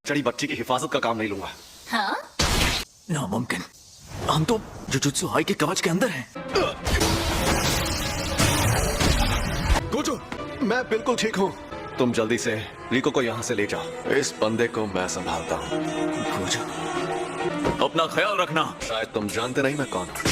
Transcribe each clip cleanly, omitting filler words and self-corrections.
चढ़ी बच्ची की हिफाजत का काम नहीं लूंगा। हाँ? नामुमकिन, हम तो जुजुत्सु हाई के कवच के अंदर हैं। गोजो, मैं बिल्कुल ठीक हूँ। तुम जल्दी से रिको को यहाँ से ले जाओ। इस बंदे को मैं संभालता हूँ। गोजो, अपना ख्याल रखना। शायद तुम जानते नहीं मैं कौन हूँ।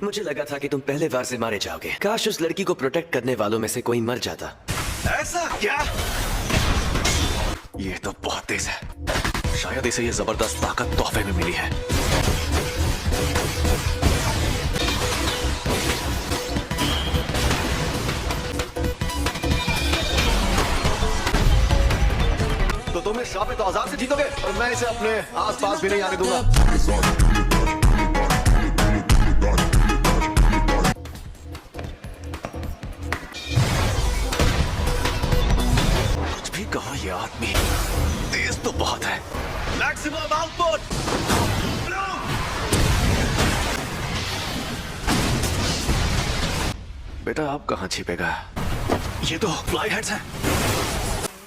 मुझे लगा था कि तुम पहले वार से मारे जाओगे। काश उस लड़की को प्रोटेक्ट करने वालों में से कोई मर जाता। ऐसा क्या? ये तो बहुत तेज है। शायद इसे ये जबरदस्त ताकत तोहफे में मिली है। तो तुम इस शापित औजार से जीतोगे और मैं इसे अपने आसपास भी नहीं आने दूंगा। कहा ये आदमी तेज तो बहुत है। Maximum output. बेटा आप कहाँ छिपेगा? ये तो फ्लाई हेड्स हैं।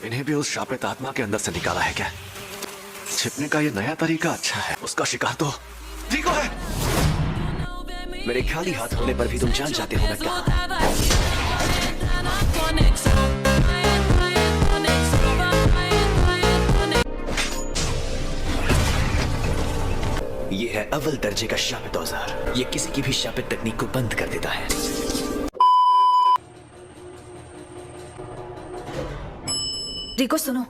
इन्हें भी उस शापित आत्मा के अंदर से निकाला है क्या? छिपने का ये नया तरीका अच्छा है। उसका शिकार तो रिको है। मेरे खाली हाथ होने पर भी तुम जान जाते हो मैं कहाँ। ये है अव्वल दर्जे का शापित औजार। ये किसी की भी शापित तकनीक को बंद कर देता है। रिको सुनो,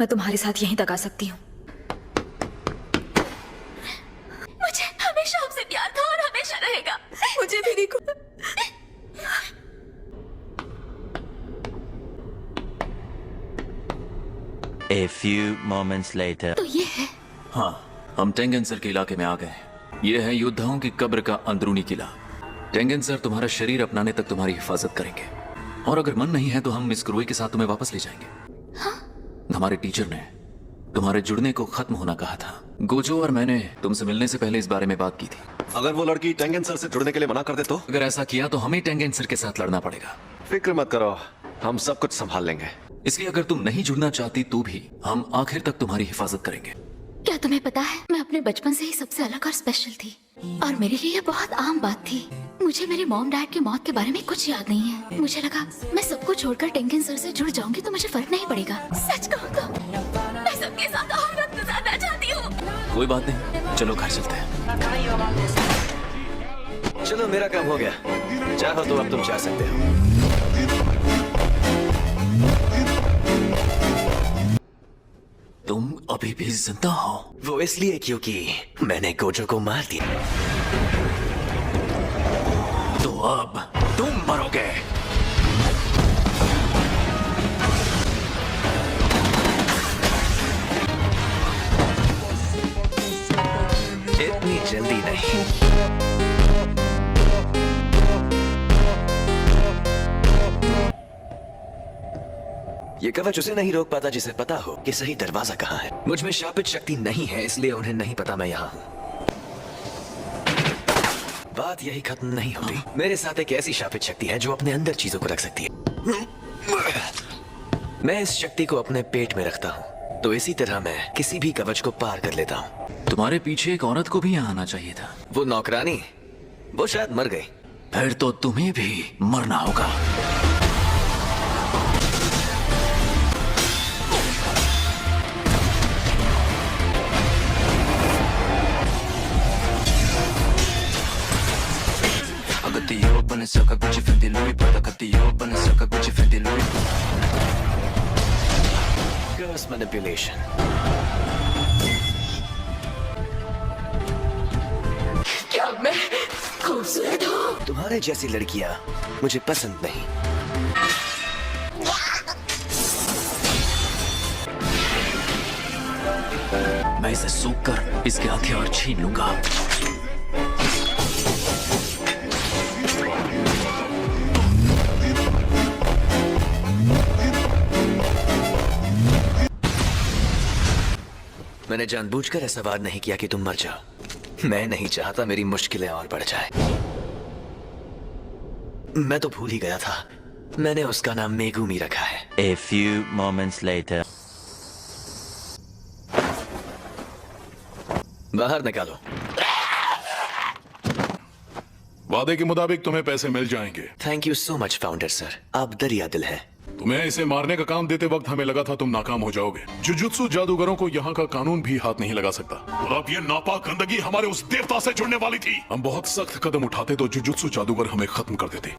मैं तुम्हारे साथ यहीं तक आ सकती हूँ। मुझे हमेशा आपसे प्यार था और हमेशा रहेगा। मुझे भी रिको। A few moments later. तो ये है। हाँ, हम टेंगेंसर के इलाके में आ गए। ये है योद्धाओं की कब्र का अंदरूनी किला। टेंगेंसर तुम्हारा शरीर अपनाने तक तुम्हारी हिफाजत करेंगे, और अगर मन नहीं है तो हम मिस क्रोई के साथ तुम्हें वापस ले जाएंगे। हाँ? हमारे टीचर ने तुम्हारे जुड़ने को खत्म होना कहा था। गोजो और मैंने तुमसे मिलने से पहले इस बारे में बात की थी। अगर वो लड़की टेंगेंसर से जुड़ने के लिए मना कर दे तो? अगर ऐसा किया तो हमें टेंगेंसर के साथ लड़ना पड़ेगा। फिक्र मत करो, हम सब कुछ संभाल लेंगे। इसलिए अगर तुम नहीं जुड़ना चाहती तो भी हम आखिर तक तुम्हारी हिफाजत करेंगे। क्या तुम्हें पता है, मैं अपने बचपन से ही सबसे अलग और स्पेशल थी, और मेरे लिए यह बहुत आम बात थी। मुझे मेरे मॉम डैड की मौत के बारे में कुछ याद नहीं है। मुझे लगा मैं सबको छोड़कर टेंगेंसर से जुड़ जाऊंगी तो मुझे फर्क नहीं पड़ेगा। सच कहूँ तो मैं सबके साथ और वक्त गुजारना चाहती हूँ। कोई बात नहीं, चलो घर चलते हैं। चलो मेरा काम हो गया। चाहो तो अब तुम जा सकते हो। तुम अभी भी जिंदा हो? वो इसलिए क्योंकि मैंने गोजो को मार दिया। तो अब तुम मरोगे। इतनी जल्दी नहीं। ये कवच उसे नहीं रोक पाता जिसे पता हो कि सही दरवाजा कहाँ है। मुझ में शापित शक्ति नहीं है, इसलिए उन्हें नहीं पता मैं यहाँ हूँ। बात यही खत्म नहीं होती। मेरे साथ एक ऐसी शापित शक्ति है जो अपने अंदर चीजों को रख सकती है। मैं इस शक्ति को अपने पेट में रखता हूँ, तो इसी तरह मैं किसी भी कवच को पार कर लेता हूँ। तुम्हारे पीछे एक औरत को भी यहाँ आना चाहिए था। वो नौकरानी, वो शायद मर गई। फिर तो तुम्हें भी मरना होगा। Saka Gucci Fendi Louis Prada Catio Balenciaga Gucci Fendi Louis Curse manipulation. क्या मैं खूबसूरत हूँ? तुम्हारे जैसी लड़कियाँ मुझे पसंद नहीं। मैं इसे सूख कर इसके हथियार छीन लूंगा। मैंने जानबूझकर ऐसा वार नहीं किया कि तुम मर जाओ। मैं नहीं चाहता मेरी मुश्किलें और बढ़ जाए। मैं तो भूल ही गया था, मैंने उसका नाम मेगुमी रखा है। A few moments later. बाहर निकालो। वादे के मुताबिक तुम्हें पैसे मिल जाएंगे। Thank you so much founder sir, आप दरिया दिल हैं। तुम्हें इसे मारने का काम देते वक्त हमें लगा था तुम नाकाम हो जाओगे। जुजुत्सु जादूगरों को यहाँ का कानून भी हाथ नहीं लगा सकता, और अब ये नापाक गंदगी हमारे उस देवता से जुड़ने वाली थी। हम बहुत सख्त कदम उठाते तो जुजुत्सु जादूगर हमें खत्म कर देते।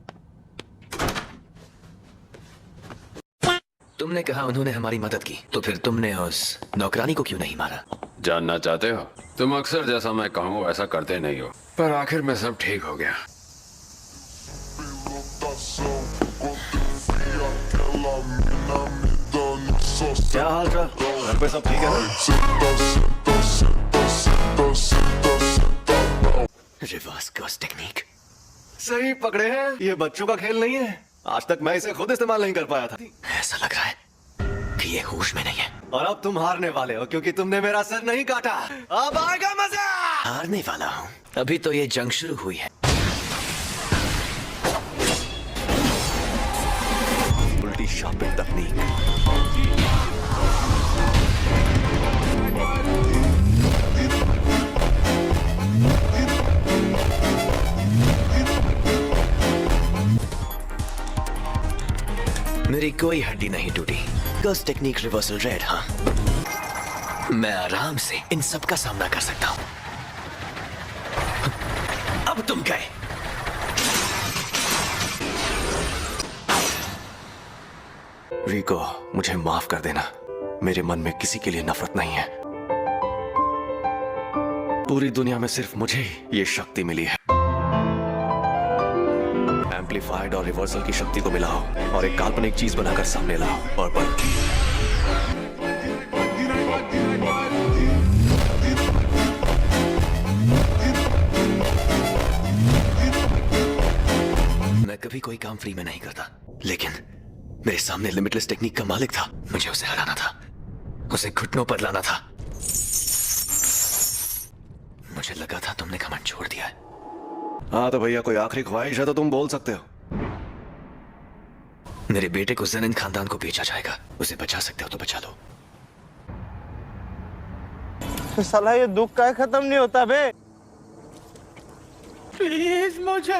तुमने कहा उन्होंने हमारी मदद की, तो फिर तुमने उस नौकरानी को क्यों नहीं मारा? जानना चाहते हो? तुम अक्सर जैसा मैं कहूँ वैसा करते नहीं हो, पर आखिर में सब ठीक हो गया। क्या हाल चाल? घर पे सब ठीक है? Reverse curse technique. सही पकड़े हैं, ये बच्चों का खेल नहीं है। आज तक मैं इसे खुद इस्तेमाल नहीं कर पाया था। ऐसा लग रहा है कि ये होश में नहीं है। और अब तुम हारने वाले हो क्योंकि तुमने मेरा सर नहीं काटा। अब आएगा मजा। हारने वाला हूँ? अभी तो ये जंग शुरू हुई है। उल्टी शापिंग तकनीक। मेरी कोई हड्डी नहीं टूटी। Curse technique reversal red. हाँ, मैं आराम से इन सब का सामना कर सकता हूँ। अब तुम गए। रिको, मुझे माफ कर देना। मेरे मन में किसी के लिए नफरत नहीं है। पूरी दुनिया में सिर्फ मुझे ही ये शक्ति मिली है। एम्पलीफाइड और रिवर्सल की शक्ति को मिलाओ और एक काल्पनिक चीज बनाकर सामने लाओ। पर्पल। मैं कभी कोई काम फ्री में नहीं करता, लेकिन मेरे सामने लिमिटलेस टेक्निक का मालिक था। मुझे उसे हराना था, उसे घुटनों पर लाना था। मुझे लगा था तुमने घमंड छोड़ दिया है। हाँ तो भैया, कोई आखिरी ख्वाहिश है तो तुम बोल सकते हो। मेरे बेटे को ज़ेनिन खानदान को बेचा जाएगा। उसे बचा सकते हो तो बचा लो। तो साला ये दुख का खत्म नहीं होता बे। प्लीज मुझे